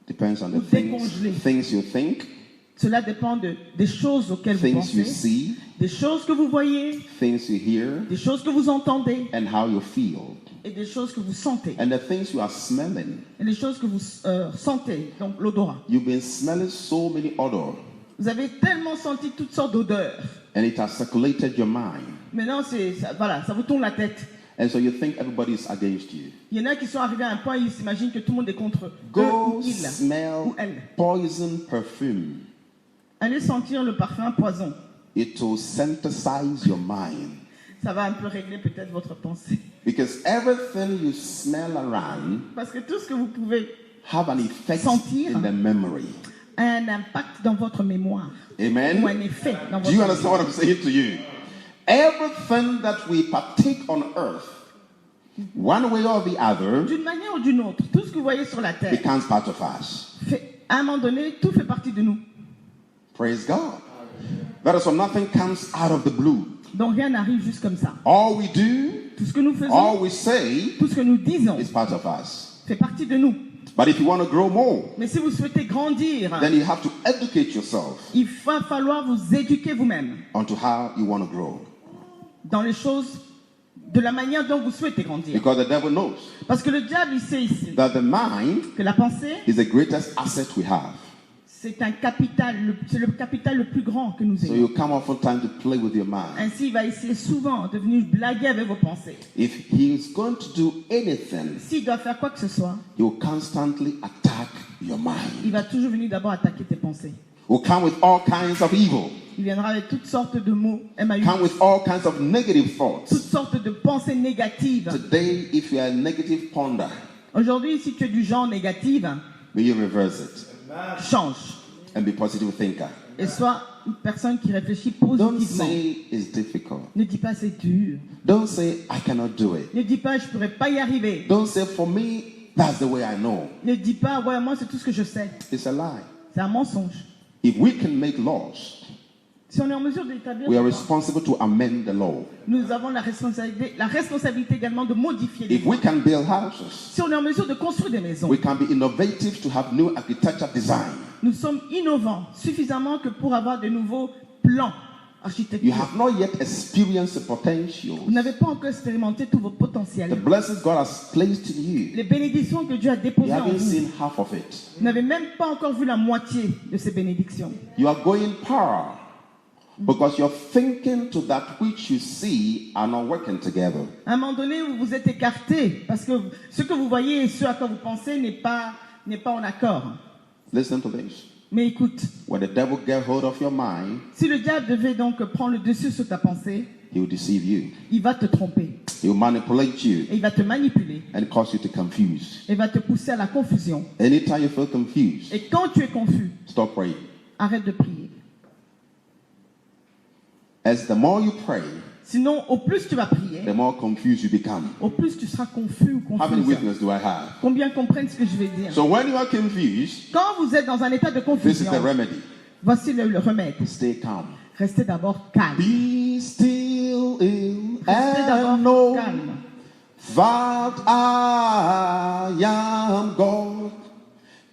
Depends on the Ou décongeler. things you think, Cela dépend des choses auxquelles vous things you pensez, see, des choses que vous voyez, things you hear, des choses que vous entendez and how you feel. et des choses que vous sentez. And the things you are smelling. Et les choses que vous sentez, donc l'odorat. You've been smelling so many odors, Vous avez tellement senti toutes sortes d'odeurs. and it has circulated your mind. Maintenant, voilà, ça vous tourne la tête. And so you think everybody is against you. Il y en a qui sont arrivés à un point où ils s'imaginent que tout le monde est contre eux Go ou il smell ou elle. poison perfume. Allez sentir le parfum poison. It will synthesize your mind. Ça va un peu régler peut-être votre pensée. Because everything you smell around Parce que tout ce que vous pouvez have an effect Sentir. in the memory. a un impact dans votre mémoire. Amen. Ou un effet dans Do you votre understand what I'm saying to you? Everything that we partake on earth, one way or the other, D'une manière ou d'une autre, tout ce que vous voyez sur la terre, becomes part of us. à un moment donné, tout fait partie de nous. Praise God. That is why nothing comes out of the blue. Donc rien n'arrive juste comme ça. All we do, Tout ce que nous faisons, all we say tout ce que nous disons, is part of us. fait partie de nous. But if you want to grow more, Mais si vous souhaitez grandir, then you have to educate yourself il va falloir vous éduquer vous-même onto how you want to grow. dans les choses de la manière dont vous souhaitez grandir. Because the devil knows Parce que le diable, il sait ici that the mind que la pensée, is the greatest asset we have. c'est un capital, c'est le capital le plus grand que nous So ayons. you come often time to play with your mind. Ainsi, il va essayer souvent de venir blaguer avec vos pensées. If he is going to do anything, S'il doit faire quoi que ce soit, he will constantly attack your mind. il va toujours venir d'abord attaquer tes pensées. Will come with all kinds of evil, Il viendra avec toutes sortes de mots, MAU, come with all kinds of negative toutes thoughts. sortes de pensées négatives. Today, if you are a negative ponder, Aujourd'hui, si tu es du genre négatif, may you reverse it change and be a positive thinker. et sois une personne qui réfléchit Don't positivement. say it's difficult. Ne dis pas c'est dur. Don't say I cannot do it. Ne dis pas je pourrais pas y arriver. Don't say for me, that's the way I know. Ne dis pas ouais moi c'est tout ce que je sais. It's a lie. C'est un mensonge. If we can make laws, Si on est en mesure d'établir we are des lois, responsible to amend the law. nous avons la responsabilité également de modifier les If lois. we can build houses, Si on est en mesure de construire des maisons, we can be innovative to have new architecture design. nous sommes innovants suffisamment que pour avoir de nouveaux plans You architecturaux. have not yet experienced the potential, Vous n'avez pas encore expérimenté tout votre the potentiel. blessings God has placed in you. Les bénédictions que Dieu a You déposées en haven't vous, seen half of it. vous n'avez même pas encore vu la moitié de ces bénédictions. You are going power Because your thinking to that which you see are not working together. À un moment donné, vous vous êtes écarté parce que ce que vous voyez et ce à quoi vous pensez n'est pas en accord. Listen to this. Mais écoute, When the devil gets hold of your mind, si le diable devait donc prendre le dessus sur ta pensée, he will deceive you. il va te tromper He will manipulate you et il va te manipuler and cause you to confuse. et va te pousser à la confusion. Anytime you feel confused, Et quand tu es confus, stop praying. arrête de prier. As the more you pray, Sinon, au plus tu vas prier, the more confused you become. au plus tu seras confus ou How many confuse. witnesses do I have? Combien comprennent ce que je vais dire? So when you are confused, Quand vous êtes dans un état de this is confusion, the remedy. voici le remède. Stay calm. Restez d'abord calme. Be still Restez and d'abord know calme. that I am God.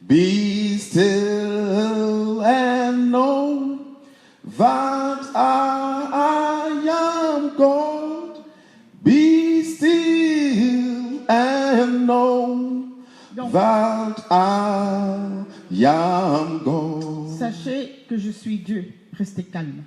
Be still and know that I am God. Be still and know that I am God. Sachez que je suis Dieu. Restez calme.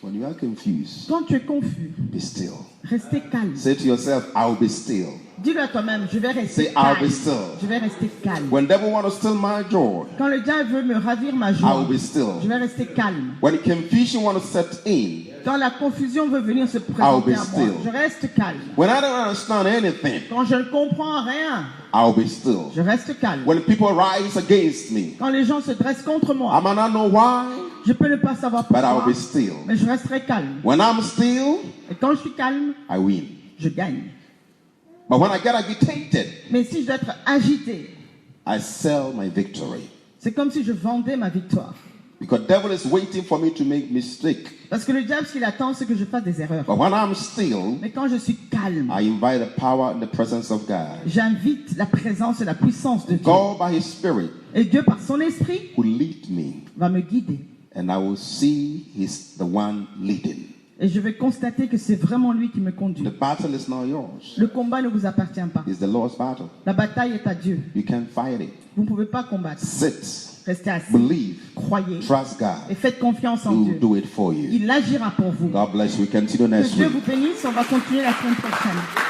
When you are confused, Quand tu es confus, be still. restez calme. Say to yourself, I'll be still. Dis-le à toi-même, je vais rester Say, I'll calme. be still. Je vais rester calme. When the devil wants to steal my joy, Quand le diable veut me ravir ma I joie, will be still. je vais rester calme. When confusion wants to set in, Quand la confusion veut venir se I'll présenter be à moi, still. je reste calme. when I don't understand anything, Quand je ne comprends rien, I'll be still. je reste calme. When people rise against me, Quand les gens se dressent contre I moi, might not know why, je peux ne pas savoir but I'll pourquoi, be still. mais je resterai calme. When I'm still, Et quand je suis calme, I win. je gagne. But when I get agitated, Mais si je dois être agité, I sell my victory. c'est comme si je vendais ma victoire. Because the devil is waiting for me to make mistake. Parce que le diable, ce qu'il attend, c'est que je fasse des erreurs. But when I'm still, Mais quand je suis calme, I invite the power and the presence of God. j'invite la présence et la puissance de Dieu. God by His Spirit Et Dieu, par son esprit, will lead me, va me guider. and I will see He's the one leading. Et je vais constater que c'est vraiment lui qui me conduit. The battle is not yours. Le combat ne vous appartient pas. It's the Lord's battle. La bataille est à Dieu. You can't fight it. Vous ne pouvez pas combattre. Sit, Restez assis, believe, croyez trust et God. faites confiance en He will Dieu. do it for you. Il agira pour vous. God bless you. We continue Que next Dieu week. vous bénisse. On va continuer la semaine prochaine.